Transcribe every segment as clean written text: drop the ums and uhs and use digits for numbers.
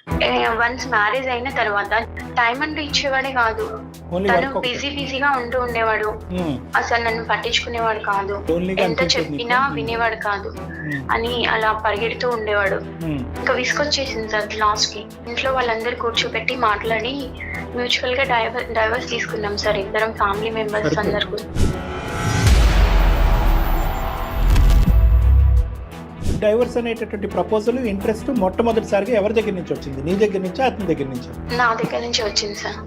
Once marriage అయిన తర్వాత time అంటూ ఇచ్చేవాడే కాదు. ఓన్లీ తను వర్క్ ఒకటే. బిజీగా ఉంటూ ఉండేవాడు. అసలు నన్ను పట్టించుకునేవాడు కాదు. లోన్లీగా ఎంత అనిపించేది చెప్పినా నీకు? వినేవాడు కాదు అని అలా పరిగెడుతూ ఉండేవాడు. ఇంకా విసుకొచ్చేసింది సార్ లాస్ట్ కి. ఇంట్లో వాళ్ళందరూ కూర్చోబెట్టి మాట్లాడి మ్యూచువల్ గా డైవర్స్ తీసుకున్నాం సార్, ఇద్దరం ఫ్యామిలీ మెంబర్స్ అందరు. డైవర్స్ అనేటటువంటి ప్రపోజల్ ఇంట్రెస్ట్ మొట్టమొదటిసారిగా ఎవరి దగ్గర నుంచి వచ్చింది? నీ దగ్గర నుంచి, అతని దగ్గర నుంచి? నా దగ్గర నుంచి వచ్చింది సార్.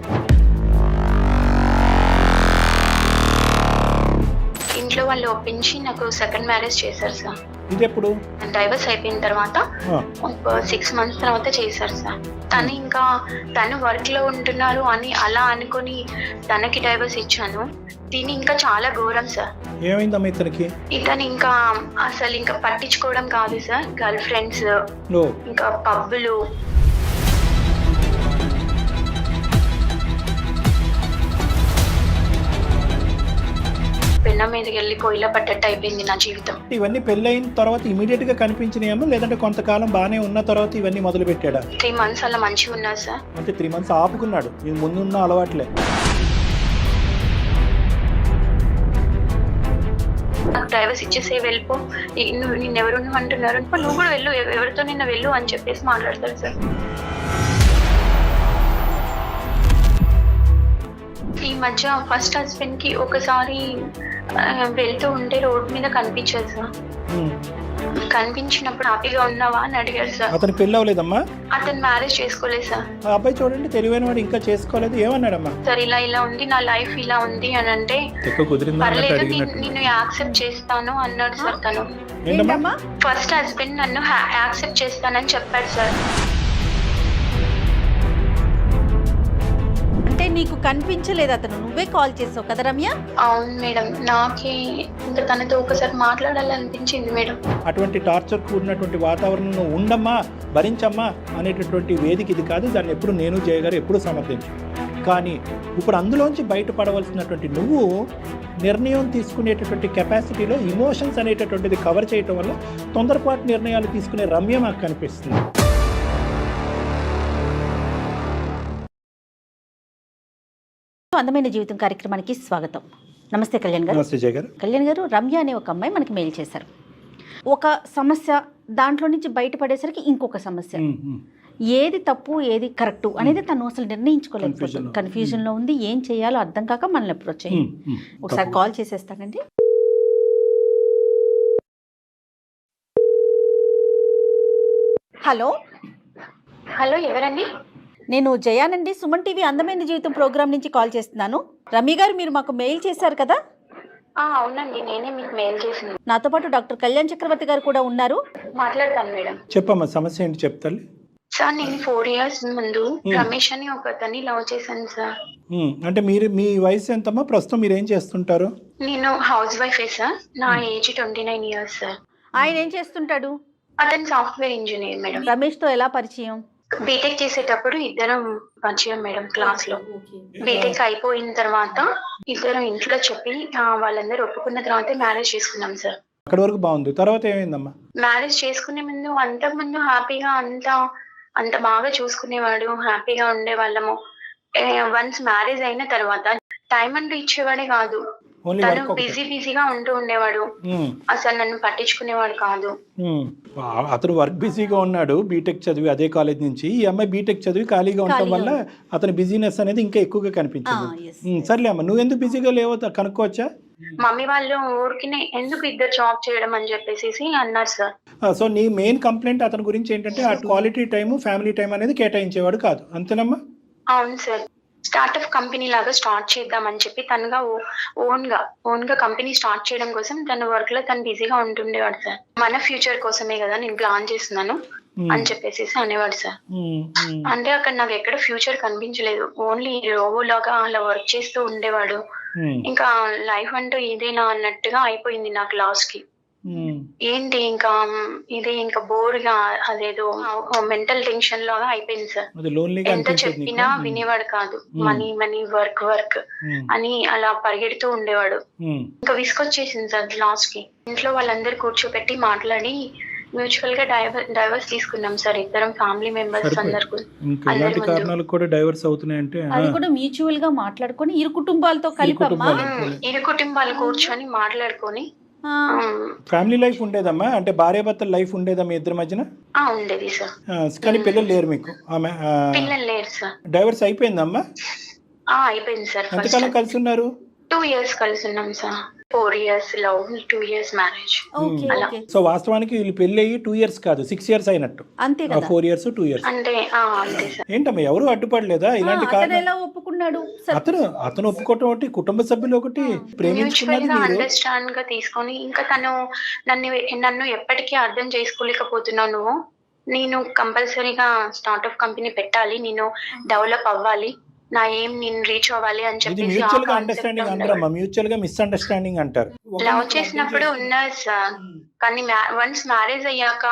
ఇంట్లో వాళ్ళు ఒప్పించి నాకు సెకండ్ మ్యారేజ్ చేశారు సార్. ఇది ఎప్పుడు? డైవర్స్ అయిపోయిన తర్వాత 6 months తర్వాత చేశారు సార్. తను వర్క్ లో ఉంటున్నారు అని అలా అనుకుని తనకి డైవర్స్ ఇచ్చాను. దీని ఇంకా చాలా ఘోరం సార్. ఏమైందమ్మా ఇతనికి? ఇతను ఇంకా అసలు ఇంకా పట్టించుకోవడం కాదు సార్. గర్ల్ ఫ్రెండ్స్, ఇంకా పబ్బులు, పెన్న మీదకి వెళ్ళి కొయ్యలో పట్టట్టు అయిపోయింది నా జీవితం. ఇవన్నీ పెళ్ళైన తర్వాత ఇమీడియట్ గా కనిపించినాయేమో, లేదంటే కొంతకాలం బాగానే ఉన్న తర్వాత ఇవన్నీ మొదలు పెట్టాడా? 3 months అలా మంచిగా ఉన్నారు సార్. అంటే 3 months ఆపుకున్నాడు. ఇది ముందున్న అలవాట్లే. నాకు డైవర్స్ ఇచ్చేసే వెళ్ళిపో, నిన్నెవరు అంటున్నారు, నువ్వు కూడా వెళ్ళు, ఎవరితో నిన్న వెళ్ళు అని చెప్పేసి మాట్లాడతారు సార్. ఈ మధ్య ఫస్ట్ హస్బెండ్ కి ఒకసారి వెళ్తూ ఉంటే రోడ్ మీద కనిపించారు సార్. కనిపించినప్పుడు హ్యాపీగా ఉన్నావా అని అడిగారు సార్. అతను పెళ్ళి అవ్వలేదమ్మా? అతను మ్యారేజ్ చేసుకోలేదు సార్. ఆ అబ్బాయి చూడండి, తెలివైన వాడు, ఇంకా చేసుకోలేదు. ఏమన్నాడమ్మా? సార్ ఇలా ఉంది, నా లైఫ్ ఇలా ఉంది అని అంటే పర్లేదు నిన్ను యాక్సెప్ట్ చేస్తాను అన్నాడు సార్. తను ఫస్ట్ హస్బెండ్ నన్ను యాక్సెప్ట్ చేస్తానని చెప్పాడు సార్. అంటే నీకు కనిపించలేదు అతను, నువ్వే కాల్ చేసావు కదా రమ్య? అవును మేడం, నాకే ఇంకా తనతో ఒకసారి మాట్లాడాలనిపించింది మేడం. అటువంటి టార్చర్ కూడినటువంటి వాతావరణంలో ఉండమ్మా, భరించమ్మా అనేటటువంటి వేదిక ఇది కాదు. దాన్ని ఎప్పుడు నేను జయగారు ఎప్పుడు సమర్థించు. కానీ ఇప్పుడు అందులోంచి బయటపడవలసినటువంటి నువ్వు నిర్ణయం తీసుకునేటటువంటి కెపాసిటీలో ఇమోషన్స్ అనేటటువంటిది కవర్ చేయటం వల్ల తొందరపాటు నిర్ణయాలు తీసుకునే రమ్య మాకు కనిపిస్తుంది. అందమైన జీవితం కార్యక్రమానికి స్వాగతం. నమస్తే కళ్యాణ్ గారు. నమస్తే జయ గారు. కళ్యాణ్ గారు, రమ్య అనే ఒక అమ్మాయి మనకి మెయిల్ చేశారు. ఒక సమస్య, దాంట్లో నుంచి బయటపడేసరికి ఇంకొక సమస్య. ఏది తప్పు ఏది కరెక్టు అనేది తను అసలు నిర్ణయించుకోలేకపోతుంది. కన్ఫ్యూజన్లో ఉంది. ఏం చేయాలో అర్థం కాక మనల్ని అప్రోచ్ అయ్యింది. ఒకసారి కాల్ చేసేస్తానండి. హలో. హలో, ఎవరండి? నేను జయానండి, సుమన్ టీవీ అందమైన జీవితం ప్రోగ్రామ్ నుంచి కాల్ చేస్తున్నాను. రమ్య గారు, మీరు మాకు మెయిల్ చేశారు కదా? అవునండి, నేనే మీకు మెయిల్ చేసింది. నాతో పాటు డాక్టర్ కళ్యాణ్ చక్రవర్తి గారు కూడా ఉన్నారు. మాట్లాడతాను మేడం. చెప్పమ్మా, సమస్య ఏంటి చెప్తాను సార్. నేను 4 years ముందు రమేష్ అని ఒక అతన్ని లవ్ చేశాను సార్. అంటే మీ వయసు ఎంతమ్మా ప్రస్తుతం? మీరు ఏం చేస్తుంటారు? నేను హౌస్ వైఫే సార్. నా ఏజ్ 29 years సార్. ఆయన ఏం చేస్తుంటాడు? అతను సాఫ్ట్వేర్ ఇంజనీర్ మేడం. రమేష్ తో ఎలా పరిచయం? బీటెక్ చేసేటప్పుడు ఇద్దరం పరిచయం మేడం, క్లాస్ లో. బీటెక్ అయిపోయిన తర్వాత ఇద్దరం ఇంట్లో చెప్పి వాళ్ళందరూ ఒప్పుకున్న తర్వాత మ్యారేజ్ చేసుకున్నాం సార్. అక్కడ వరకు బాగుంది. తర్వాత ఏమైందమ్మా? మ్యారేజ్ చేసుకునే ముందు అంతకుముందు హ్యాపీగా అంత బాగా చూసుకునేవాడు, హ్యాపీగా ఉండేవాళ్ళము. వన్స్ మ్యారేజ్ అయిన తర్వాత టైం అంటూ ఇచ్చేవాడే కాదు. తను బిజీగా ఉంటూ ఉండేవాడు. అసలు నన్ను పట్టించుకునేవాడు కాదు. అతను వర్క్ బిజీగా ఉన్నాడు, బీటెక్ చదివి అదే కాలేజ్ నుంచి. ఈ అమ్మాయి బీటెక్ చదివి ఖాళీగా ఉండటం వల్ల అతని బిజీనెస్ అనేది ఇంకా ఎక్కువగా కనిపించింది. సర్లే అమ్మా, నువ్వు ఎందుకు బిజీగా లేవో కనుక్కోవచ్చా? మమ్మీ వాళ్ళు ఊరికినే ఎందుకు ఇద్దరు జాబ్ చేయడం అని చెప్పేసి అన్నారు సార్. సో నీ మెయిన్ కంప్లైంట్ అతని గురించి ఏంటంటే ఆ క్వాలిటీ టైం, ఫ్యామిలీ టైం అనేది కేటాయించేవాడు కాదు, అంతేనమ్మా? అవును సార్. స్టార్ట్అప్ కంపెనీ లాగా స్టార్ట్ చేద్దామని చెప్పి తనగా ఓన్ గా కంపెనీ స్టార్ట్ చేయడం కోసం తన వర్క్ లో తను బిజీగా ఉంటుండేవాడు సార్. మన ఫ్యూచర్ కోసమే కదా నేను ప్లాన్ చేస్తున్నాను అని చెప్పేసి అనేవాడు సార్. అంటే అక్కడ నాకు ఎక్కడ ఫ్యూచర్ కనిపించలేదు. ఓన్లీ రోబో లాగా అలా వర్క్ చేస్తూ ఉండేవాడు. ఇంకా లైఫ్ అంటూ ఇదేనా అన్నట్టుగా అయిపోయింది నాకు లాస్ట్ కి. ఏంటి ఇంకా ఇది ఇంకా బోర్ గా అదేదో మెంటల్ టెన్షన్ లాగా అయిపోయింది సార్. ఎంత చెప్పినా వినేవాడు కాదు. మనీ వర్క్ అని అలా పరిగెడుతూ ఉండేవాడు. ఇంకా విసుకొచ్చేసింది సార్ లాస్ట్ కి. ఇంట్లో వాళ్ళందరూ కూర్చోపెట్టి మాట్లాడి మ్యూచువల్ గా డైవర్స్ తీసుకున్నాం సార్ ఇద్దరం ఫ్యామిలీ మెంబర్స్ సరిపోయి. అందరు ఇంకా ఇలాంటి కారణాలకు కూడా డైవర్స్ అవుతున్నాయంటే అది కూడా మ్యూచువల్ గా మాట్లాడుకొని ఇరు కుటుంబాలతో కలిపమ్మా. కుటుంబాలు. ఇరు కుటుంబాలు కూర్చొని మాట్లాడుకొని ఆ, ఫ్యామిలీ లైఫ్ ఉండేదమ్మా, అంటే భార్యాభర్తల లైఫ్ ఉండేదా మీ ఇద్దరి మధ్యన? ఉండేది సార్. కానీ పిల్లలు లేరు మీకు. ఆమె పిల్లలు లేరు సార్. డైవర్స్ అయిపోయిందమ్మా? అయిపోయింది సార్. ఎంతకాలం కలిసి ఉన్నారు? 2 years కలిసి ఉన్నాం sir. 4 years love, 2 years marriage. Okay అలా. ఓకే సో వాస్తవానికి వీళ్ళు పెళ్లి అయ్యి 2 years కాదు 6 years అయినట్టు. అంతే కదా. 4 years 2 years. అంటే అంతే సార్. ఏంటమ్మా ఎవరు అడ్డుపడలేదా ఇలాంటి అతను కారణం? ఎలా ఒప్పుకున్నాడు? అతను ఒప్పుకోవటం ఒకటి, కుటుంబ సభ్యులు ఒకటి, ప్రేమించుకున్నది మ్యూచువల్ గా మీరు. అండర్స్టాండ్ గా తీసుకొని ఇంకా తను నన్ను ఎప్పటికీ అర్థం చేసుకోలేకపోతున్నావు నువ్వు. నేను కంపల్సరీగా స్టార్ట్అప్ కంపెనీ పెట్టాలి, నేను డెవలప్ అవ్వాలి, నా ఏం నేను రీచ్ అవ్వాలి అని ఇది చెప్పేసి మ్యూచువల్ గా అండర్స్టాండింగ్ అంటారమ్మా, మ్యూచువల్ గా మిస్అండర్స్టాండింగ్ అంటారు. లవ్ చేసినప్పుడు ఉన్నది సార్, కానీ వన్స్ మ్యారేజ్ అయ్యాక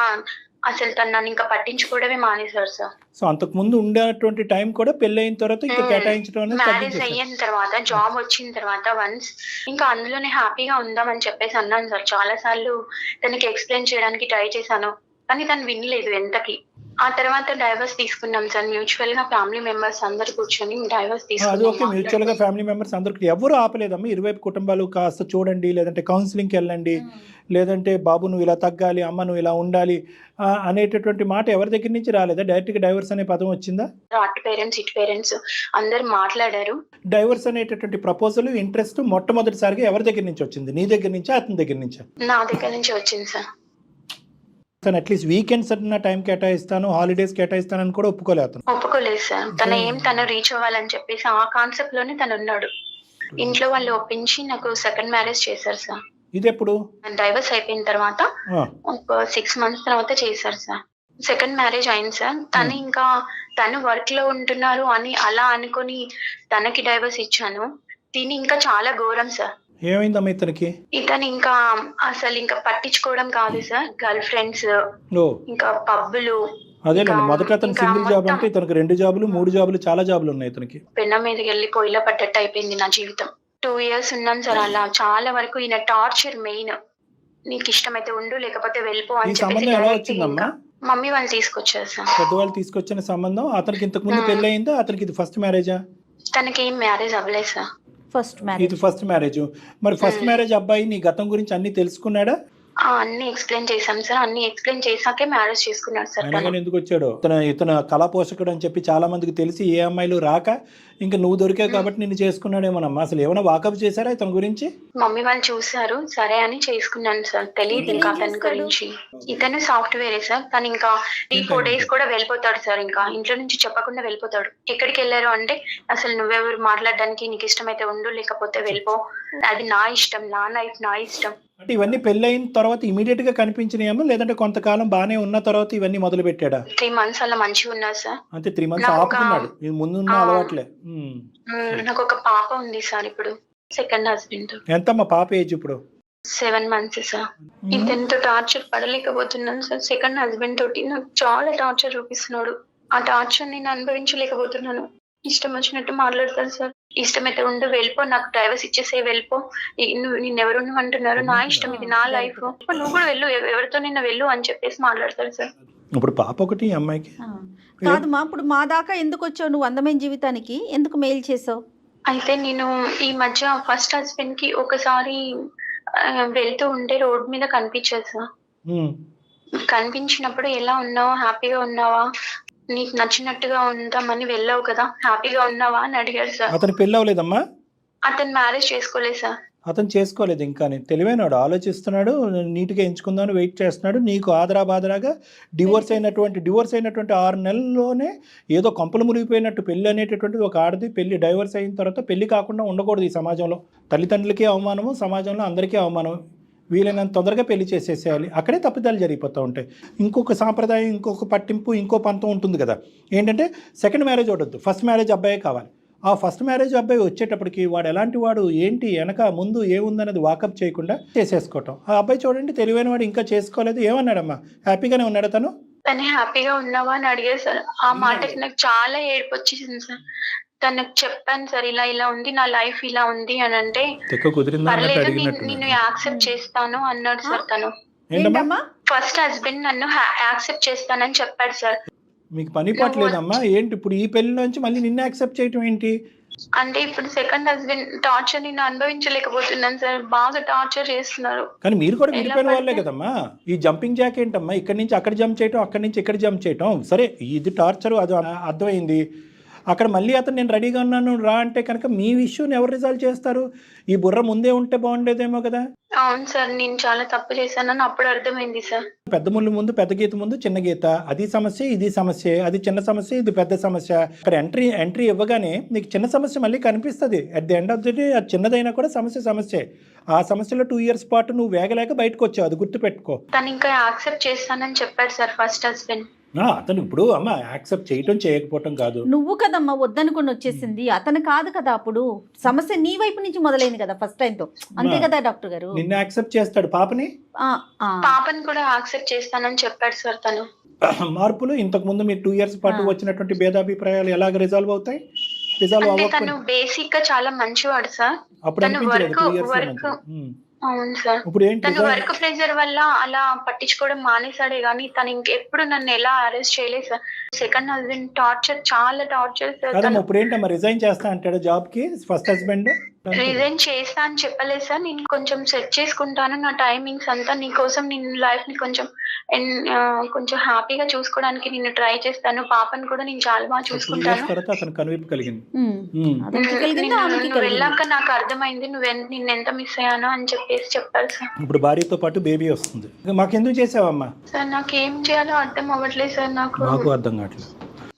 అసలు తను నన్ను ఇంకా పట్టించుకోవడమే మానేశారు సార్. సో అంతకు ముందు ఉండేటువంటి టైం కూడా పెళ్లి అయిన తర్వాత ఇంకా కేటాయించడం అనేది మ్యారేజ్ తగ్గించేశారు. అయిన తర్వాత జాబ్ వచ్చిన తర్వాత వన్స్ ఇంకా అందులోనే హ్యాపీగా ఉందామని చెప్పేసి అన్నాను సార్. చాలా సార్లు తనకి ఎక్స్ప్లెయిన్ చేయడానికి ట్రై చేశాను, కానీ తను వినలేదు ఎంతకి. ఆ తర్వాత డైవర్స్ తీసుకున్నాం సార్. మ్యూచువల్ గా ఫ్యామిలీ మెంబర్స్ అందరు కూర్చొని డైవర్స్ అది ఓకే, తీసుకున్నాం. మ్యూచువల్ గా ఫ్యామిలీ మెంబర్స్ అందరికి ఎవరు ఆపలేదమ్మా. ఇరువైపు కుటుంబాలు కాస్త చూడండి, లేదంటే కౌన్సిలింగ్కి వెళ్ళండి, లేదంటే బాబు నువ్వు ఇలా తగ్గాలి, అమ్మ నువ్వు ఇలా ఉండాలి అనేటటువంటి మాట ఎవరి దగ్గర నుంచి రాలేదా? డైరెక్ట్ గా డైవర్స్ అనే పదం వచ్చిందా? అటు పేరెంట్స్ ఇటు పేరెంట్స్ అందరు మాట్లాడారు. డైవర్స్ అనేటటువంటి ప్రపోజల్ ఇంట్రెస్ట్ మొట్టమొదటిసారిగా ఎవరి దగ్గర నుంచి వచ్చింది? నీ దగ్గర నుంచా అతని దగ్గర నుంచా? నా దగ్గర నుంచి వచ్చింది సార్. తను అట్లీస్ట్ వీకెండ్స్ అన్న టైం కేటాయిస్తాను, హాలిడేస్ కేటాయిస్తాను అని కూడా ఒప్పుకోలేదు అతను. ఒప్పుకోలేదు సార్. తను రీచ్ అవ్వాలని చెప్పేసి ఆ కాన్సెప్ట్ లోనే తను ఉన్నాడు. ఇంట్లో వాళ్ళు ఒప్పించి నాకు సెకండ్ మ్యారేజ్ చేశారు సార్. ఇది ఎప్పుడు? డైవర్స్ అయిపోయిన తర్వాత ఒక 6 months తర్వాత చేశారు సార్. సెకండ్ మ్యారేజ్ అయింది సార్. తను వర్క్ లో ఉంటున్నారు అని అలా అనుకొని తనకి డైవర్స్ ఇచ్చాను. దీని ఇంకా చాలా ఘోరం సార్. ఏమైందమ్మా ఇతనికి? ఇతను ఇంకా అసలు ఇంకా పట్టించుకోవడం కాదు సార్. గర్ల్ ఫ్రెండ్స్, ఇంకా పబ్బులు. అదేనండి, మొదట అతను సింగిల్ జాబ్ అంటే ఇతనికి 2 జాబులు 3 జాబులు చాలా జాబులు ఉన్నాయి ఇతనికి. పెన్న మీదకి వెళ్ళి పొయ్యిలో పడ్డట్టు అయిపోయింది నా జీవితం. 2 years ఉన్నాం సార్ అలా. చాలా వరకు ఈయన టార్చర్ మెయిన్. నీకు ఇష్టమైతే ఉండు, లేకపోతే వెళ్ళిపో ఈ అని సంబంధం చెప్పేసి ఎలా direct వచ్చిందమ్మా? ఇంకా మమ్మీ వాళ్ళు తీసుకొచ్చారు సార్. పెద్దవాళ్ళు తీసుకొచ్చిన సంబంధం. అతనికి ఇంతకు ముందు పెళ్లి అయిందా? అతనికి ఇది ఫస్ట్ మ్యారేజా? తనకి ఏం మ్యారేజ్ అవ్వలేదు సార్. First marriage. ఇది ఫస్ట్ మ్యారేజ్. మరి ఫస్ట్ మ్యారేజ్ అబ్బాయి నీ గతం గురించి అన్ని తెలుసుకున్నాడా? అన్ని ఎక్స్ప్లెయిన్ చేశాం సార్. అన్ని ఎక్స్ప్లెయిన్ చేశాకే మ్యారేజ్ చేసుకున్నాడు సార్. అయినా కానీ ఎందుకు వచ్చాడు? ఇతను కళా పోషకుడు అని చెప్పి చాలా మందికి తెలిసి ఏ అమ్మాయిలు రాక ఇంకా నువ్వు దొరికావు కాబట్టి నిన్ను చేసుకున్నాడేమోనమ్మా. అసలు ఏమైనా వాకప్ చేశారా ఇతని గురించి? మమ్మీ వాళ్ళు చూసారు, సరే అని చేసుకున్నాను సార్. తెలియదు ఇంకా అతని గురించి. ఇతను సాఫ్ట్వేరే సార్. తను ఇంకా 3-4 days కూడా వెళ్ళిపోతాడు సార్. ఇంకా ఇంట్లో నుంచి చెప్పకుండా వెళ్ళిపోతాడు. ఎక్కడికి వెళ్ళారు అంటే అసలు నువ్వెవరు మాట్లాడడానికి, నీకు ఇష్టమైతే ఉండు, లేకపోతే వెళ్ళిపో, అది నా ఇష్టం, నా లైఫ్, నా ఇష్టం. అంటే ఇవన్నీ పెళ్లి అయిన తర్వాత ఇమీడియట్ గా కనిపించినాయేమో, లేదంటే కొంతకాలం బానే ఉన్న తర్వాత ఇవన్నీ మొదలు పెట్టాడా? 3 months అలా మంచిగా ఉన్నారు సార్. అంటే 3 months ఆపుకున్నాడు. ఇది ముందున్న అలవాట్లే. నాకు ఒక పాప ఉంది సార్. ఇప్పుడు సెకండ్ హస్బెండ్. ఎంతమ్మా పాప ఏజ్ ఇప్పుడు? 7 months సార్. ఇంతెంత టార్చర్ పడలేకపోతున్నాను సార్. సెకండ్ హస్బెండ్ తోటి నాకు చాలా టార్చర్ చూపిస్తున్నాడు. ఆ టార్చర్ నేను అనుభవించలేకపోతున్నాను. ఇష్టం వచ్చినట్టు మాట్లాడతాను సార్. ఇష్టమైతే ఉండు, వెళ్ళిపో, నాకు డైవర్స్ ఇచ్చేసే, వెళ్ళిపో, నిన్నెవరు అంటున్నారు, నా ఇష్టం, ఇది నా లైఫ్, నువ్వు కూడా వెళ్ళు, ఎవరితో నిన్న వెళ్ళు అని చెప్పేసి మాట్లాడతారు సార్. ఇప్పుడు పాప ఒకటి ఈ అమ్మాయికి. కాదమ్మా, ఇప్పుడు మా దాకా ఎందుకు వచ్చావు నువ్వు? అందమైన జీవితానికి ఎందుకు మెయిల్ చేసావు? అయితే నేను ఈ మధ్య ఫస్ట్ హస్బెండ్ కి ఒకసారి వెళ్తూ ఉంటే రోడ్ మీద కనిపించాను సార్. కనిపించినప్పుడు ఎలా ఉన్నావు, హ్యాపీగా ఉన్నావా, నీకు నచ్చినట్టుగా ఉంటామని వెళ్ళావు కదా, హ్యాపీగా ఉన్నావా అని అడిగారు సార్. అతను పెళ్ళి అవ్వలేదమ్మా? అతను మ్యారేజ్ చేసుకోలేదు సార్. అతను చేసుకోలేదు ఇంకా. తెలివైనవాడు, ఆలోచిస్తున్నాడు, నీట్గా ఎంచుకుందామని వెయిట్ చేస్తున్నాడు. నీకు బాదరాగా డివోర్స్ అయినటువంటి 6 నెలల్లోనే ఏదో కొంపలు మునిగిపోయినట్టు పెళ్లి అనేటటువంటిది ఒక ఆడది పెళ్లి డైవర్స్ అయిన తర్వాత పెళ్లి కాకుండా ఉండకూడదు ఈ సమాజంలో. తల్లిదండ్రులకి అవమానము, సమాజంలో అందరికీ అవమానం. వీలైనంత తొందరగా పెళ్లి చేసేసేయాలి. అక్కడే తప్పిదాలు జరిగిపోతూ ఉంటాయి. ఇంకొక సాంప్రదాయం, ఇంకొక పట్టింపు, ఇంకో పంతం ఉంటుంది కదా. ఏంటంటే సెకండ్ మ్యారేజ్ వద్దు, ఫస్ట్ మ్యారేజ్ అబ్బాయే కావాలి. ఆ ఫస్ట్ మ్యారేజ్ అబ్బాయి వచ్చేటప్పటికి వాడు ఎలాంటి వాడు, ఏంటి, వెనక ముందు ఏముందనేది వాకప్ చేయకుండా చేసేసుకోవటం. ఆ అబ్బాయి చూడండి తెలివైన వాడు, ఇంకా చేసుకోలేదు. ఏమన్నాడమ్మా? హ్యాపీగానే ఉన్నాడు తను? తను హ్యాపీగా ఉన్నావా అని అడిగారు సార్. ఆ మాటకి నాకు చాలా ఏడుపు వచ్చేసింది సార్. తనకు చెప్పాను సార్, ఇలా ఇలా ఉంది, నా లైఫ్ ఇలా ఉంది అని అంటే, పర్లేదు నిన్ను యాక్సెప్ట్ చేస్తాను అన్నాడు సార్. తను ఏంటమ్మా ఫస్ట్ హస్బెండ్ నన్ను యాక్సెప్ట్ చేస్తానని చెప్పాడు సార్. మీకు పని పట్టలేదమ్మా ఏంటి ఇప్పుడు ఈ పెళ్లిలోంచి మళ్ళీ నిన్ను యాక్సెప్ట్ చేయటం ఏంటి? అంటే ఇప్పుడు సెకండ్ హస్బెండ్ టార్చర్ నేను అనుభవించలేకపోతున్నాను సార్. బాగా టార్చర్ చేస్తున్నారు. కానీ మీరు కూడా విడిపోయిన వాళ్ళే కదమ్మా. ఈ జంపింగ్ జాక్ ఏంటమ్మా? ఇక్కడి నుంచి అక్కడ జంప్ చేయటం, అక్కడి నుంచి ఇక్కడ జంప్ చేయటం. సరే ఇది టార్చర్, అది అర్థమైంది. అక్కడ మళ్ళీ అతను నేను రెడీగా ఉన్నాను రా అంటే కనుక మీ ఇష్యూని ఎవరు రిజాల్వ్ చేస్తారు? ఈ బుర్ర ముందే ఉంటే బాగుండేదేమో కదా. అవును సార్, నేను చాలా తప్పు చేశానని అప్పుడు అర్థమైంది సార్. పెద్ద ముళ్ళు ముందు పెద్ద గీత ముందు చిన్న గీత, అది సమస్య ఇది సమస్య, అది చిన్న సమస్య ఇది పెద్ద సమస్య. అక్కడ ఎంట్రీ ఇవ్వగానే నీకు చిన్న సమస్య మళ్ళీ కనిపిస్తుంది. At the end of the day అది చిన్నదైనా కూడా సమస్యే. ఆ సమస్యలో 2 years పాటు నువ్వు వేగలేక బయటకు వచ్చావు, అది గుర్తుపెట్టుకో. తను ఇంకా యాక్సెప్ట్ చేస్తానని చెప్పాడు సార్ ఫస్ట్ హస్బెండ్. అతను ఇప్పుడు అమ్మ యాక్సెప్ట్ చేయటం చేయకపోవటం కాదు, నువ్వు కదమ్మా వద్దనుకుని వచ్చేసింది, అతను కాదు కదా. అప్పుడు సమస్య నీ వైపు నుంచి మొదలైంది కదా ఫస్ట్ టైం తో, అంతే కదా డాక్టర్ గారు? నిన్ను యాక్సెప్ట్ చేస్తాడు, పాపని పాపని కూడా యాక్సెప్ట్ చేస్తానని చెప్పాడు సార్ తను. మార్పులు ఇంతకు ముందు మీరు 2 years పాటు వచ్చినటువంటి భేదాభిప్రాయాలు ఎలాగ రిజాల్వ్ అవుతాయి? రిజాల్వ్ అంటే అవ్వకపోతే తను బేసిక్ గా చాలా మంచివాడు సార్. అప్పుడు తను అనిపించలేదు 2 years వర్క్ అవును సార్. ఇప్పుడు ఏంటి తను వర్క్ ప్రెజర్ వల్ల అలా పట్టించుకోవడం మానేసాడే గానీ తను ఇంకెప్పుడు నన్ను ఎలా అరెస్ట్ చేయలేదు సార్. సెకండ్ హస్బెండ్ టార్చర్, చాలా టార్చర్ సార్. కాదమ్మా ఇప్పుడు ఏంటమ్మా రిజైన్ చేస్తా అంటాడు జాబ్ కి ఫస్ట్ హస్బెండ్? రిజైన్ చేస్తా అని చెప్పలేదు సార్. నేను కొంచెం సెట్ చేసుకుంటాను నా టైమింగ్స్ అంతా, నీ కోసం నేను లైఫ్ ని కొంచెం హ్యాపీగా చూసుకోవడానికి నేను ట్రై చేస్తాను. పాపని కూడా నేను చాలా బాగా చూసుకుంటాను. అతను కనువిప్పు కలిగింది. నువ్వు వెళ్ళాక నాకు అర్థమైంది నిన్ను ఎంత మిస్ అయ్యానో అని చెప్పేసి చెప్పారు సార్. ఇప్పుడు భార్యతో పాటు బేబీ వస్తుంది. మాకెందుకు చేసావమ్మా? సార్ నాకేం చేయాలో అర్థం అవ్వట్లేదు సార్. నాకు అర్థం కావట్లేదు.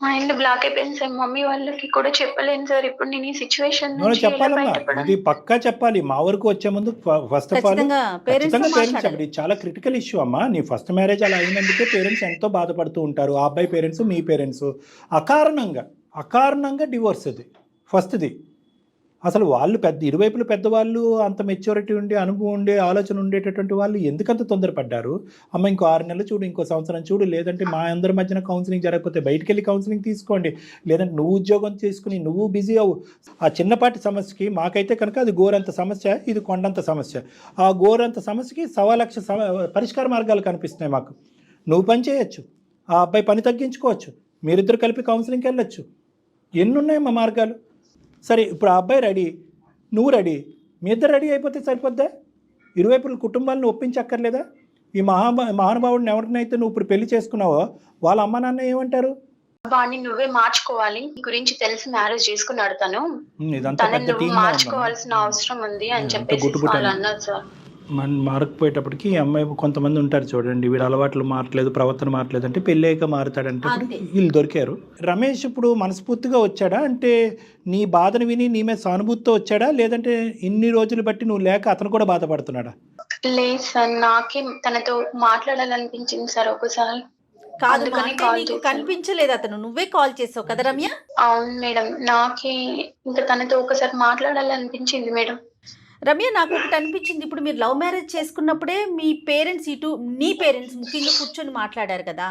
మైండ్ బ్లాక్ అయిపోయింది సార్. మమ్మీ వాళ్ళకి కూడా చెప్పలేను సార్ ఇప్పుడు నేను ఈ సిచ్యువేషన్ చెప్పాలమ్మా, ఇది పక్కా చెప్పాలి. మా వరకు వచ్చే ముందు ఫస్ట్ ఆఫ్ ఆల్ పేరెంట్స్ ఇది చాలా క్రిటికల్ ఇష్యూ అమ్మా. నీ ఫస్ట్ మ్యారేజ్ అలా అయినందుకే పేరెంట్స్ ఎంతో బాధపడుతూ ఉంటారు. ఆ అబ్బాయి పేరెంట్స్, మీ పేరెంట్స్ అకారణంగా డివోర్స్. అది ఫస్ట్ది. అసలు వాళ్ళు ఇరువైపులు పెద్దవాళ్ళు, అంత మెచ్యూరిటీ ఉండి అనుభవం ఉండే ఆలోచన ఉండేటటువంటి వాళ్ళు ఎందుకంత తొందరపడ్డారు? అమ్మ ఇంకో 6 నెలలు చూడు, ఇంకో సంవత్సరం చూడు, లేదంటే మా అందరి మధ్యన కౌన్సిలింగ్ జరగకపోతే బయటికి వెళ్ళి కౌన్సిలింగ్ తీసుకోండి, లేదంటే నువ్వు ఉద్యోగం చేసుకుని నువ్వు బిజీ అవ్వు. ఆ చిన్నపాటి సమస్యకి మాకైతే కనుక అది గోరంత సమస్య, ఇది కొండంత సమస్య. ఆ గోరంత సమస్యకి 1,00,000 పరిష్కార మార్గాలు కనిపిస్తున్నాయి మాకు. నువ్వు పని చేయొచ్చు, ఆ అబ్బాయి పని తగ్గించుకోవచ్చు, మీరిద్దరు కలిపి కౌన్సిలింగ్కి వెళ్ళొచ్చు. ఎన్నున్నాయమ్మా మార్గాలు? సరే ఇప్పుడు ఆ అబ్బాయి రెడీ, నువ్వు రెడీ, మీ ఇద్దరు రెడీ అయిపోతే సరిపోద్దా? ఇరువైపుల కుటుంబాలను ఒప్పించక్కర్లేదా? ఈ మహానుభావుడిని ఎవరినైతే నువ్వు ఇప్పుడు పెళ్లి చేసుకున్నావో వాళ్ళ అమ్మ నాన్న ఏమంటారు? వాడిని నువ్వే మార్చుకోవాలి, నీ గురించి తెలిసి మ్యారేజ్ చేసుకున్నాడు తను, నువ్వు మార్చుకోవాల్సిన అవసరం ఉంది అని చెప్పేసి వాళ్ళు అన్నారు సార్. మారకపోయేటప్పటికి ఈ అమ్మాయి కొంతమంది ఉంటారు చూడండి, వీడు అలవాట్లు మారట్లేదు, ప్రవర్తన మారట్లేదు అంటే పెళ్ళాక మారుతాడంటే వీళ్ళు దొరికారు. రమేష్ ఇప్పుడు మనస్ఫూర్తిగా వచ్చాడా? అంటే నీ బాధను విని నీ మీద సానుభూతితో వచ్చాడా, లేదంటే ఇన్ని రోజులు బట్టి నువ్వు లేక అతను కూడా బాధపడుతున్నాడా? లేదు సార్, నాకే తనతో మాట్లాడాలనిపించింది సార్ ఒకసారి. కనిపించలేదు అతను, నువ్వే కాల్ చేసావు కదా రమ్య? అవును మేడం, నాకే ఇంకా తనతో ఒకసారి మాట్లాడాలనిపించింది మేడం. రమ్య నాకు ఒకటి అనిపించింది, ఇప్పుడు మీరు లవ్ మ్యారేజ్ చేసుకున్నప్పుడే మీ పేరెంట్స్ నీ పేరెంట్స్ ముఖ్యంగా కూర్చొని మాట్లాడారు కదా,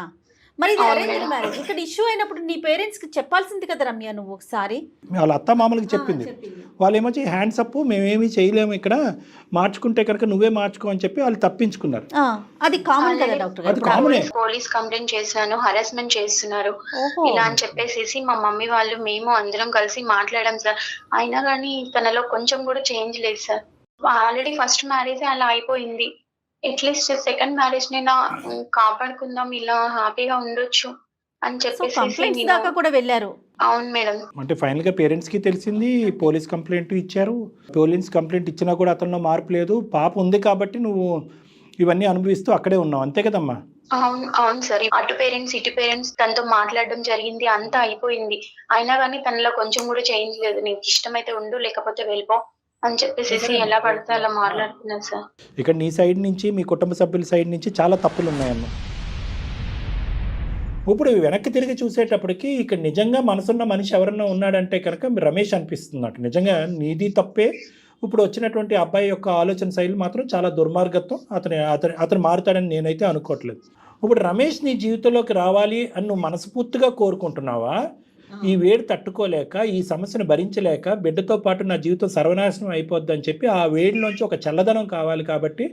మరి ఇది అరేంజ్డ్ మ్యారేజ్. ఇక్కడ ఇష్యూ అయినప్పుడు నీ పేరెంట్స్ కి చెప్పాల్సింది కదా రమ్య నువ్వు ఒకసారి. వాళ్ళ అత్త మామూలుగా చెప్పింది, వాళ్ళు ఏమొచ్చి హ్యాండ్స్ అప్, మేమేమి చేయలేము ఇక్కడ, మార్చుకుంటే కనుక నువ్వే మార్చుకో అని చెప్పి వాళ్ళు తప్పించుకున్నారు. అది కామన్ కదా డాక్టర్ గారు? పోలీస్ కంప్లైంట్ చేశాను, హరాస్మెంట్ చేస్తున్నారు ఇలా అని చెప్పేసి మా మమ్మీ వాళ్ళు మేము అందరం కలిసి మాట్లాడాం సార్. అయినా కానీ తనలో కొంచెం కూడా చేంజ్ లేదు సార్. ఆల్రెడీ ఫస్ట్ మ్యారేజ్ అలా అయిపోయింది, అట్లీస్ట్ సెకండ్ మ్యారేజ్ నైనా కాపాడుకుందాం, ఇలా హ్యాపీగా ఉండొచ్చు అని చెప్పేసి దాకా కూడా వెళ్ళారు. అవును మేడం. అంటే ఫైనల్ గా పేరెంట్స్ కి తెలిసింది, పోలీస్ కంప్లైంట్ ఇచ్చారు. పోలీస్ కంప్లైంట్ ఇచ్చినా కూడా అతనిలో మార్పు లేదు. పాప ఉంది కాబట్టి నువ్వు ఇవన్నీ అనుభవిస్తూ అక్కడే ఉన్నావు, అంతే కదమ్మా? అవును సార్. అటు పేరెంట్స్ ఇటు పేరెంట్స్ తనతో మాట్లాడడం జరిగింది, అంతా అయిపోయింది. అయినా కానీ తనలో కొంచెం కూడా చేంజ్ లేదు. నీకు ఇష్టమైతే ఉండు, లేకపోతే వెళ్ళిపో అని చెప్పేసి ఎలా పడితే అలా మాట్లాడుతున్నారు సార్. ఇక్కడ నీ సైడ్ నుంచి, మీ కుటుంబ సభ్యుల సైడ్ నుంచి చాలా తప్పులు ఉన్నాయమ్మా. ఇప్పుడు వెనక్కి తిరిగి చూసేటప్పటికి ఇక్కడ నిజంగా మనసున్న మనిషి ఎవరన్నా ఉన్నాడంటే కనుక రమేష్ అనిపిస్తున్నట్టు. నిజంగా నీది తప్పే. ఇప్పుడు వచ్చినటువంటి అబ్బాయి యొక్క ఆలోచన శైలి మాత్రం చాలా దుర్మార్గత్వం. అతను మారుతాడని నేనైతే అనుకోవట్లేదు. ఇప్పుడు రమేష్ నీ జీవితంలోకి రావాలి అని నువ్వు మనస్ఫూర్తిగా కోరుకుంటున్నావా? ఈ వేడి తట్టుకోలేక, ఈ సమస్యను భరించలేక, బిడ్డతో పాటు నా జీవితం సర్వనాశనం అయిపోద్దని చెప్పి ఆ వేడిలోంచి ఒక చల్లదనం కావాలి కాబట్టి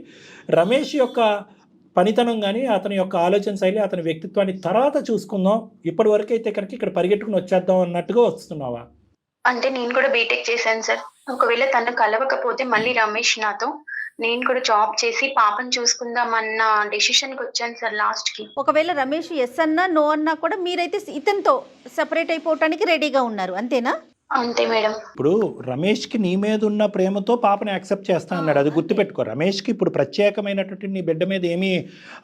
రమేష్ యొక్క పనితనం కానీ అతని యొక్క ఆలోచన శైలి అతని వ్యక్తిత్వాన్ని తర్వాత చూసుకుందాం, ఇప్పటి వరకు అయితే కనుక ఇక్కడ పరిగెట్టుకుని వచ్చేద్దాం అన్నట్టుగా వస్తున్నావా? అంటే నేను కూడా బీటెక్ చేశాను సార్. ఒకవేళ తను కలవకపోతే మళ్ళీ రమేష్ నాతో, నేను కూడా జాబ్ చేసి పాపను చూసుకుందామన్న డెసిషన్ కి వచ్చాను సార్ లాస్ట్ కి. ఒకవేళ రమేష్ ఎస్ అన్నా నో అన్నా కూడా మీరైతే ఇతనితో సెపరేట్ అయిపోవటానికి రెడీగా ఉన్నారు, అంతేనా? అంతే మేడం. ఇప్పుడు రమేష్కి నీ మీద ఉన్న ప్రేమతో పాపని యాక్సెప్ట్ చేస్తా అన్నాడు, అది గుర్తుపెట్టుకో. రమేష్కి ఇప్పుడు ప్రత్యేకమైనటువంటి నీ బిడ్డ మీద ఏమీ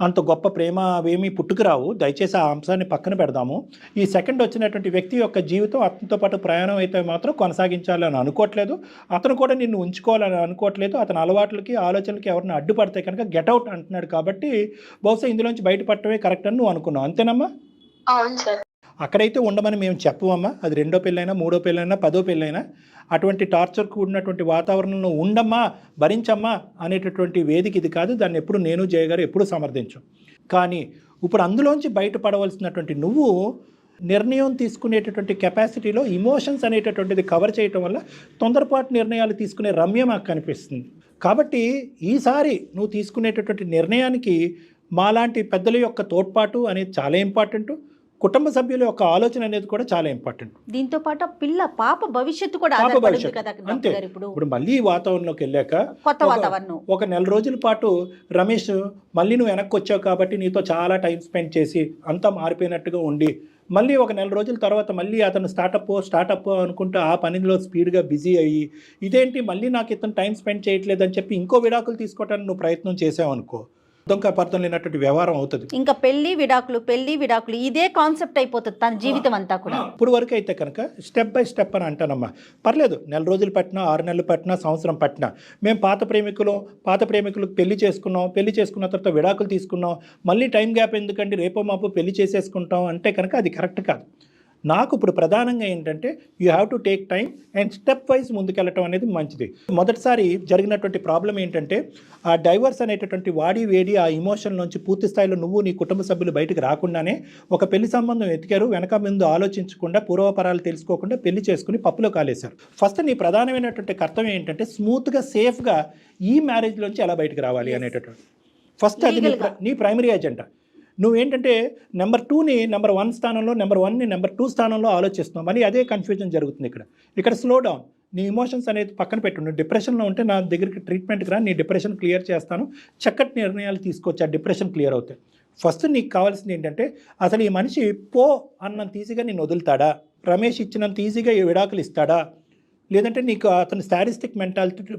అంత గొప్ప ప్రేమ అవేమీ పుట్టుకురావు, దయచేసి ఆ అంశాన్ని పక్కన పెడదాము. ఈ సెకండ్ వచ్చినటువంటి వ్యక్తి యొక్క జీవితం అతనితో పాటు ప్రయాణం అయితే మాత్రం కొనసాగించాలని అనుకోవట్లేదు, అతను కూడా నిన్ను ఉంచుకోవాలని అనుకోవట్లేదు. అతని అలవాట్లకి ఆలోచనలకి ఎవరిని అడ్డుపడితే కనుక గెట్అవుట్ అంటున్నాడు, కాబట్టి బహుశా ఇందులోంచి బయటపడటమే కరెక్ట్ అని నువ్వు అనుకున్నావు, అంతేనమ్మా? అవును సార్. అక్కడైతే ఉండమని మేము చెప్పమమ్మా, అది 2వ పెళ్ళైనా 3వ పెళ్ళైనా 10వ పెళ్ళైనా అటువంటి టార్చర్ కూడినటువంటి వాతావరణంలో ఉండమ్మా, భరించమ్మా అనేటటువంటి వేదిక ఇది కాదు. దాన్ని ఎప్పుడు నేను జయగారు ఎప్పుడు సమర్థించాం. కానీ ఇప్పుడు అందులోంచి బయటపడవలసినటువంటి నువ్వు నిర్ణయం తీసుకునేటటువంటి కెపాసిటీలో ఇమోషన్స్ అనేటటువంటిది కవర్ చేయటం వల్ల తొందరపాటు నిర్ణయాలు తీసుకునే రమ్య మాకు కనిపిస్తుంది. కాబట్టి ఈసారి నువ్వు తీసుకునేటటువంటి నిర్ణయానికి మాలాంటి పెద్దల యొక్క తోడ్పాటు అనేది చాలా ఇంపార్టెంట్, కుటుంబ సభ్యుల యొక్క ఆలోచన అనేది కూడా చాలా ఇంపార్టెంట్. దీంతో పాటు పాప భవిష్యత్తు కూడా పాప ఆధారపడింది భవిష్యత్తు కదా అంతే. డాక్టర్ గారు. ఇప్పుడు మళ్ళీ ఈ వాతావరణంలోకి వెళ్ళాక కొత్త వాతావరణం ఒక నెల రోజుల పాటు రమేష్ మళ్ళీ నువ్వు వెనక్కి వచ్చావు కాబట్టి నీతో చాలా టైం స్పెండ్ చేసి అంతా మారిపోయినట్టుగా ఉండి, మళ్ళీ ఒక నెల రోజుల తర్వాత మళ్ళీ అతను స్టార్టప్ అనుకుంటూ ఆ పనిలో స్పీడ్గా బిజీ అయ్యి, ఇదేంటి మళ్ళీ నాకు ఇతను టైం స్పెండ్ చేయట్లేదని చెప్పి ఇంకో విడాకులు తీసుకోవడానికి నువ్వు ప్రయత్నం చేసావు అనుకో, అర్థం లేనటువంటి వ్యవహారం అవుతుంది. ఇంకా పెళ్లి విడాకులు ఇదే కాన్సెప్ట్ అయిపోతుంది తన జీవితం అంతా కూడా. ఇప్పుడు వరకు అయితే కనుక స్టెప్ బై స్టెప్ అని అంటానమ్మా, పర్లేదు, నెల రోజులు పట్టినా 6 నెలలు పట్టినా సంవత్సరం పట్టినా, మేము పాత ప్రేమికులకు పెళ్లి చేసుకున్న తర్వాత విడాకులు తీసుకున్నాం, మళ్ళీ టైం గ్యాప్ ఎందుకండి రేపో మాపు పెళ్లి చేసేసుకుంటాం అంటే కనుక అది కరెక్ట్ కాదు. నాకు ఇప్పుడు ప్రధానంగా ఏంటంటే you have to take time and step wise ముందుకెళ్ళటం అనేది మంచిది. మొదటిసారి జరిగినటువంటి ప్రాబ్లం ఏంటంటే ఆ డైవర్స్ అనేటటువంటి వేడి ఆ ఇమోషన్ నుంచి పూర్తి స్థాయిలో నువ్వు నీ కుటుంబ సభ్యులు బయటకు రాకుండానే ఒక పెళ్లి సంబంధం ఎతికారు, వెనక ముందు ఆలోచించకుండా పూర్వపరాలు తెలుసుకోకుండా పెళ్లి చేసుకుని పప్పులో కాలేశారు. ఫస్ట్ నీ ప్రధానమైనటువంటి కర్తవ్యం ఏంటంటే స్మూత్గా సేఫ్గా ఈ మ్యారేజ్లోంచి ఎలా బయటకు రావాలి అనేటటువంటి ఫస్ట్ అది నీ ప్రైమరీ ఎజెండా. నువ్వేంటంటే నెంబర్ 2ని నెంబర్ 1 స్థానంలో, నెంబర్ 1ని నెంబర్ 2 స్థానంలో ఆలోచిస్తున్నావు. మళ్ళీ అదే కన్ఫ్యూజన్ జరుగుతుంది ఇక్కడ స్లో డౌన్, నీ ఇమోషన్స్ అనేది పక్కన పెట్టు. నువ్వు డిప్రెషన్లో ఉంటే నా దగ్గరికి ట్రీట్మెంట్కి రా, నీ డిప్రెషన్ క్లియర్ చేస్తాను, చక్కటి నిర్ణయాలు తీసుకొచ్చి ఆ డిప్రెషన్ క్లియర్ అవుతాయి. ఫస్ట్ నీకు కావాల్సింది ఏంటంటే అసలు ఈ మనిషి పో అన్నంత ఈజీగా నేను వదులుతాడా, రమేష్ ఇచ్చినంత ఈజీగా ఈ విడాకులు ఇస్తాడా, లేదంటే నీకు అతని స్టాటిస్టిక్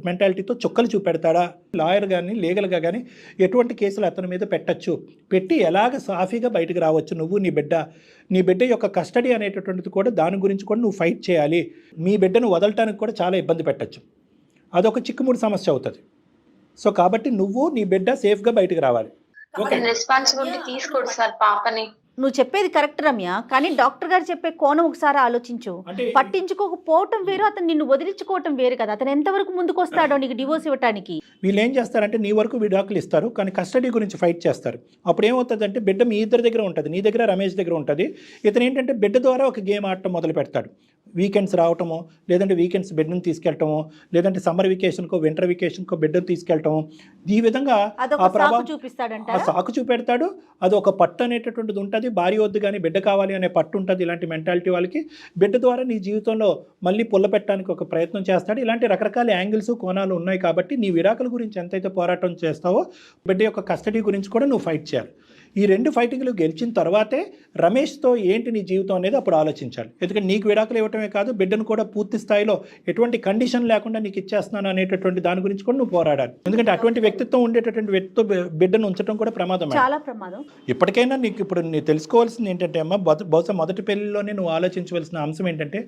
మెంటాలిటీతో చుక్కలు చూపెడతాడా, లాయర్ కానీ లీగల్గా కానీ ఎటువంటి కేసులు అతని మీద పెట్టి ఎలాగ సాఫీగా బయటకు రావచ్చు నువ్వు నీ బిడ్డ యొక్క కస్టడీ అనేటటువంటిది కూడా దాని గురించి కూడా నువ్వు ఫైట్ చేయాలి. మీ బిడ్డను వదలటానికి కూడా చాలా ఇబ్బంది పెట్టచ్చు, అదొక చిక్కుముడి సమస్య అవుతుంది. సో కాబట్టి నువ్వు నీ బిడ్డ సేఫ్గా బయటకు రావాలి. రెస్పాన్సిబిలిటీ తీసుకోడు సార్ పాపని. నువ్వు చెప్పేది కరెక్ట్ రమ్య, కానీ డాక్టర్ గారు చెప్పే కోణం ఒకసారి ఆలోచించు. పట్టించుకోకపోవటం వేరు, అతను నిన్ను వదిలించుకోవటం వేరు కదా. అతను ఎంతవరకు ముందుకు వస్తాడో నీకు డివోర్స్ ఇవ్వడానికి. వీళ్ళు ఏం చేస్తారంటే నీ వరకు విడాకులు ఇస్తారు, కానీ కస్టడీ గురించి ఫైట్ చేస్తారు. అప్పుడు ఏమవుతుందంటే బిడ్డ మీ ఇద్దరి దగ్గర ఉంటుంది, నీ దగ్గర రమేష్ దగ్గర ఉంటుంది. ఇతను ఏంటంటే బిడ్డ ద్వారా ఒక గేమ్ ఆడటం మొదలు పెడతాడు. వీకెండ్స్ రావటము, లేదంటే వీకెండ్స్ బిడ్డను తీసుకెళ్ళటము, లేదంటే సమ్మర్ వెకేషన్కో వింటర్ వెకేషన్కో బిడ్డను తీసుకెళ్ళటము. ఈ విధంగా ఆ ప్రభావం సాకు చూపెడతాడు. అది ఒక పట్టు అనేటటువంటిది ఉంటుంది. భార్య వద్దు కానీ బిడ్డ కావాలి అనే పట్టు ఉంటుంది. ఇలాంటి మెంటాలిటీ వాళ్ళకి బిడ్డ ద్వారా నీ జీవితంలో మళ్ళీ పుల్ల పెట్టడానికి ఒక ప్రయత్నం చేస్తాడు. ఇలాంటి రకరకాల యాంగిల్స్ కోణాలు ఉన్నాయి. కాబట్టి నీ విడాకుల గురించి ఎంతైతే పోరాటం చేస్తావో బిడ్డ యొక్క కస్టడీ గురించి కూడా నువ్వు ఫైట్ చేయాలి. ఈ 2 ఫైటింగ్లు గెలిచిన తర్వాతే రమేష్తో ఏంటి నీ జీవితం అనేది అప్పుడు ఆలోచించాలి. ఎందుకంటే నీకు విడాకులు ఇవ్వటమే కాదు, బిడ్డను కూడా పూర్తి స్థాయిలో ఎటువంటి కండిషన్ లేకుండా నీకు ఇచ్చేస్తున్నాను అనేటటువంటి దాని గురించి కూడా నువ్వు పోరాడాలి. ఎందుకంటే అటువంటి వ్యక్తిత్వం ఉండేటటువంటి వ్యక్తితో బిడ్డను ఉంచడం కూడా ప్రమాదం, చాలా ప్రమాదం. ఇప్పటికైనా నీకు ఇప్పుడు నీకు తెలుసుకోవాల్సింది ఏంటంటే అమ్మ, బహుశా మొదటి పెళ్లిలోనే నువ్వు ఆలోచించవలసిన అంశం ఏంటంటే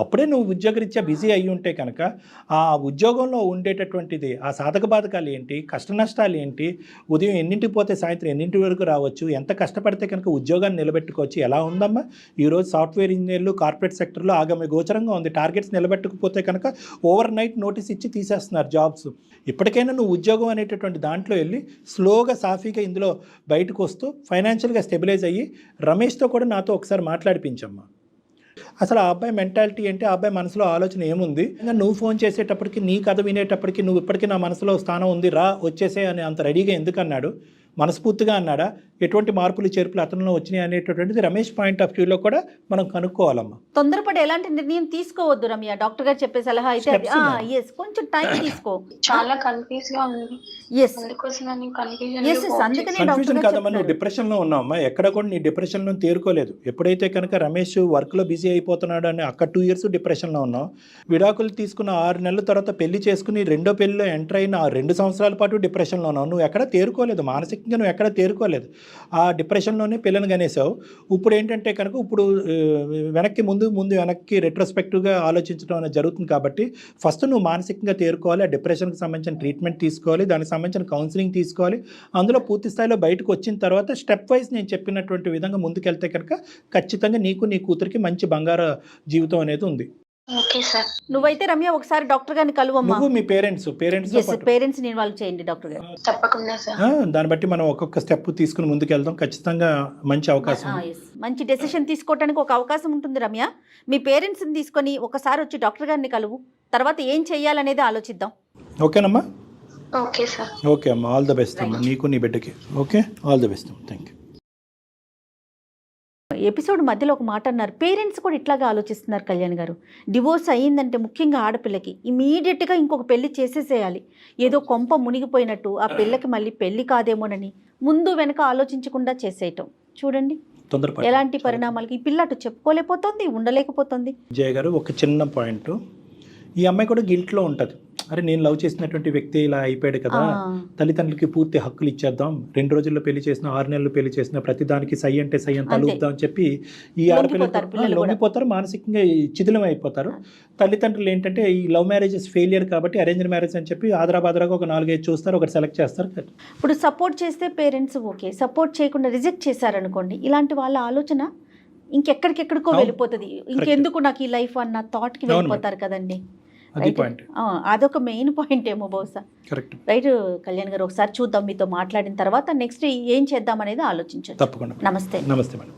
అప్పుడే నువ్వు ఉద్యోగరీత్యా బిజీ అయ్యి ఉంటే కనుక ఆ ఉద్యోగంలో ఉండేటటువంటిది ఆ సాధక బాధకాలు ఏంటి, కష్ట నష్టాలు ఏంటి, ఉదయం ఎన్నింటికి పోతే సాయంత్రం ఎన్నింటి వరకు రావచ్చు, ఎంత కష్టపడితే కనుక ఉద్యోగాన్ని నిలబెట్టుకోవచ్చు, ఎలా ఉందమ్మా ఈరోజు సాఫ్ట్వేర్ ఇంజనీర్లు కార్పొరేట్ సెక్టర్లో ఆగమ్య గోచరంగా ఉంది. టార్గెట్స్ నిలబెట్టకపోతే కనుక ఓవర్ నైట్ నోటీస్ ఇచ్చి తీసేస్తున్నారు జాబ్స్. ఇప్పటికైనా నువ్వు ఉద్యోగం అనేటటువంటి దాంట్లో వెళ్ళి స్లోగా సాఫీగా ఇందులో బయటకు వస్తూ ఫైనాన్షియల్గా స్టెబిలైజ్ అయ్యి రమేష్తో కూడా నాతో ఒకసారి మాట్లాడిపించమ్మా. అసలు ఆ అబ్బాయి మెంటాలిటీ ఏంటి, ఆ అబ్బాయి మనసులో ఆలోచన ఏముంది, నువ్వు ఫోన్ చేసేటప్పటికి నీ కథ వినేటప్పటికి నువ్వు ఇప్పటికీ నా మనసులో స్థానం ఉంది రా వచ్చేసే అని అంత రెడీగా ఎందుకు అన్నాడు, మనస్ఫూర్తిగా అన్నాడా, ఎటువంటి మార్పులు చేర్పులు అతనిలో వచ్చినాయి అనేటటువంటిది రమేష్ పాయింట్ ఆఫ్ వ్యూలో కూడా మనం కనుక్కోవాలమ్మా. తొందరపడి ఎలాంటి నిర్ణయం తీసుకోవద్దు రమ్య. డాక్టర్ గారు చెప్పే సలహా అయితే అది Steps ఉన్నాయి. yes, కొంచెం టైం తీసుకో. చాలా కన్ఫ్యూజ్ గా ఉంది. ఎస్ అందుకోసం నేను Yes, yes, అందుకనే డాక్టర్ కన్ఫ్యూజన్ గారు కాదమ్మా, నువ్వు చెప్తున్నారు. డిప్రెషన్లో ఉన్నావమ్మా. ఎక్కడ కూడా నీ డిప్రెషన్లో తేరుకోలేదు. ఎప్పుడైతే కనుక రమేష్ వర్క్లో బిజీ అయిపోతున్నాడు అని అక్కడ 2 years డిప్రెషన్లో ఉన్నావు. విడాకులు తీసుకున్న 6 నెలల తర్వాత పెళ్లి చేసుకుని రెండో పెళ్లిలో ఎంటర్ అయిన 2 సంవత్సరాల పాటు డిప్రెషన్లో ఉన్నావు. నువ్వు ఎక్కడ తేరుకోలేదు, మానసికంగా నువ్వు ఎక్కడ తేరుకోలేదు. ఆ డిప్రెషన్లోనే పిల్లని కనేసావు. ఇప్పుడు ఏంటంటే కనుక ఇప్పుడు వెనక్కి ముందు వెనక్కి రెట్రోస్పెక్టివ్గా ఆలోచించడం అనేది జరుగుతుంది. కాబట్టి ఫస్ట్ నువ్వు మానసికంగా తేరుకోవాలి. ఆ డిప్రెషన్కి సంబంధించిన ట్రీట్మెంట్ తీసుకోవాలి, దానికి సంబంధించిన కౌన్సిలింగ్ తీసుకోవాలి. అందులో పూర్తి స్థాయిలో బయటకు వచ్చిన తర్వాత స్టెప్ వైజ్ నేను చెప్పినటువంటి విధంగా ముందుకెళ్తే కనుక ఖచ్చితంగా నీకు నీ కూతురికి మంచి బంగారు జీవితం అనేది ఉంది. Okay sir. నువ్వైతే రమ్య ఒకసారి డాక్టర్ గారిని కలువమ్మా. నువ్వు మీ పేరెంట్స్ పేరెంట్స్ ని ఇన్వాల్వ్ చేయండి డాక్టర్ గారు. తప్పకుండా సార్. దాన్ని బట్టి మనం ఒక్కొక్క స్టెప్ తీసుకుని ముందుకెళ్దాం. ఖచ్చితంగా మంచి అవకాశం ఉంది. yes. మంచి డెసిషన్ తీసుకోవడానికి ఒక అవకాశం ఉంటుంది రమ్య. మీ పేరెంట్స్ని తీసుకొని ఒకసారి వచ్చి డాక్టర్ గారిని కలువు. తర్వాత ఏం చెయ్యాలనేది ఆలోచిద్దాం. ఓకేనమ్మా? Okay sir. ఓకే అమ్మా, ఆల్ ద బెస్ట్ అమ్మా నీకు నీ బిడ్డకి. Okay, all the best. Thank you. Episode మధ్యలో ఒక మాట అన్నారు, పేరెంట్స్ కూడా ఇట్లాగా ఆలోచిస్తున్నారు కళ్యాణ్ గారు. డివోర్స్ అయ్యిందంటే ముఖ్యంగా ఆడపిల్లకి ఇమీడియట్గా ఇంకొక పెళ్లి చేసేసేయాలి, ఏదో కొంప మునిగిపోయినట్టు ఆ పిల్లకి మళ్ళీ పెళ్లి కాదేమోనని ముందు వెనక ఆలోచించకుండా చేసేయటం. చూడండి ఎలాంటి పరిణామాలకి ఈ పిల్ల అటు చెప్పుకోలేకపోతుంది, ఉండలేకపోతుంది. జయ గారు, ఒక చిన్న పాయింట్, ఈ అమ్మాయి కూడా గిల్ట్లో ఉంటుంది. అరే నేను లవ్ చేసినటువంటి వ్యక్తి ఇలా అయిపోయాడు కదా, తల్లిదండ్రులకి పూర్తి హక్కులు ఇచ్చేద్దాం, 2 రోజుల్లో పెళ్లి చేసిన 6 నెలలు పెళ్లి చేసిన ప్రతిదానికి సై అంటే సై అని తలుపుదాం అని చెప్పి ఈ ఆడపిల్లలు లొంగిపోతారు, మానసికంగా చిదిలం అయిపోతారు. తల్లిదండ్రులు ఏంటంటే ఈ లవ్ మ్యారేజెస్ ఫెయిలియర్ కాబట్టి అరేంజ్ మ్యారేజ్ అని చెప్పి ఆదరాబాదరాగా ఒక 4-5 చూస్తారు, ఒకటి సెలెక్ట్ చేస్తారు. ఇప్పుడు సపోర్ట్ చేస్తే పేరెంట్స్ ఓకే, సపోర్ట్ చేయకుండా రిజెక్ట్ చేశారనుకోండి, ఇలాంటి వాళ్ళ ఆలోచన ఇంకెక్కడికెక్కడికో వెళ్ళిపోతుంది. ఇంకెందుకు నాకు ఈ లైఫ్ అన్న థాట్కి వెళ్ళిపోతారు కదండి. అదొక మెయిన్ పాయింట్ ఏమో బహుశా. రైట్ కళ్యాణ్ గారు, ఒకసారి చూద్దాం మీతో మాట్లాడిన తర్వాత నెక్స్ట్ ఏం చేద్దాం అనేది ఆలోచించండి. తప్పకుండా. నమస్తే. నమస్తే మేడం.